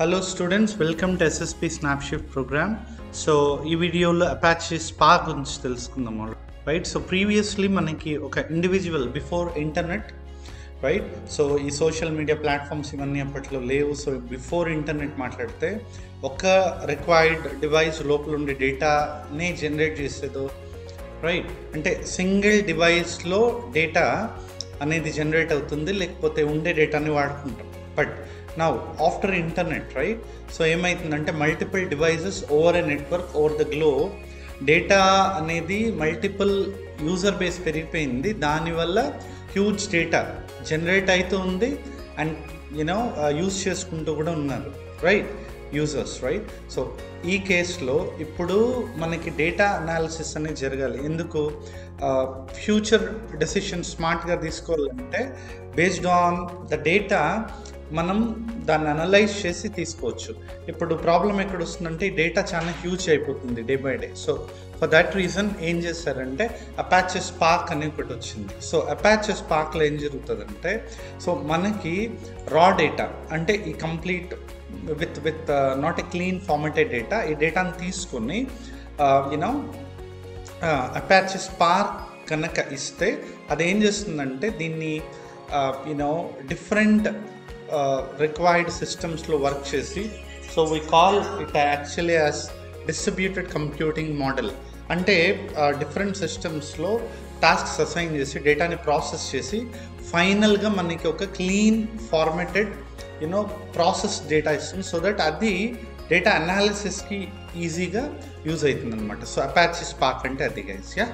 Hello students, welcome to SSP Snapshift program. So ఈ వీడియోలో Apache Spark గురించి తెలుసుకుందాం, రైట్. సో ప్రీవియస్లీ మనకి ఒక individual before internet, right. So ఈ సోషల్ మీడియా ప్లాట్ఫామ్స్ ఇవన్నీ అప్పట్లో లేవు. సో బిఫోర్ ఇంటర్నెట్ మాట్లాడితే ఒక రిక్వైర్డ్ డివైస్ లోపల ఉండే డేటానే జనరేట్ చేసేదో, రైట్. అంటే సింగిల్ డివైస్లో డేటా అనేది జనరేట్ అవుతుంది, లేకపోతే ఉండే డేటాని వాడుకుంటాం. But now after internet, right, so ఏమవుతుందంటే multiple devices over a network over the globe data అనేది మల్టిపుల్ యూజర్ బేస్ పెరిగిపోయింది. దానివల్ల హ్యూజ్ డేటా జనరేట్ అవుతూ ఉంది అండ్ యూనో యూజ్ చేసుకుంటూ కూడా ఉన్నారు, రైట్, యూజర్స్, రైట్. సో ఈ కేసులో ఇప్పుడు మనకి డేటా అనాలిసిస్ అనేది జరగాలి. ఎందుకు? ఫ్యూచర్ డెసిషన్ స్మార్ట్గా తీసుకోవాలంటే బేస్డ్ ఆన్ ద డేటా మనం దాన్ని అనలైజ్ చేసి తీసుకోవచ్చు. ఇప్పుడు ప్రాబ్లం ఎక్కడ వస్తుందంటే ఈ డేటా చాలా హ్యూజ్ అయిపోతుంది day by day. So for that reason ఏం చేశారంటే అపాచే స్పార్క్ అని ఒకటి వచ్చింది. సో అపాచే స్పార్క్లో ఏం జరుగుతుందంటే, సో మనకి రా డేటా అంటే ఈ complete with not a clean formatted data, ఈ డేటాని తీసుకొని యూనో అపాచే స్పార్క్ కనుక ఇస్తే అదేం చేస్తుందంటే దీన్ని యూనో డిఫరెంట్ రిక్వైర్డ్ సిస్టమ్స్లో వర్క్ చేసి, so we call it actually as distributed computing model. అంటే డిఫరెంట్ సిస్టమ్స్లో టాస్క్స్ అసైన్ చేసి డేటాని ప్రాసెస్ చేసి ఫైనల్గా మనకి ఒక clean formatted you know process data ఇస్తుంది. సో దట్ అది డేటా అనాలిసిస్కి ఈజీగా యూజ్ అవుతుంది అనమాట. సో అపాచే స్పార్క్ అంటే అది గైస్. యా.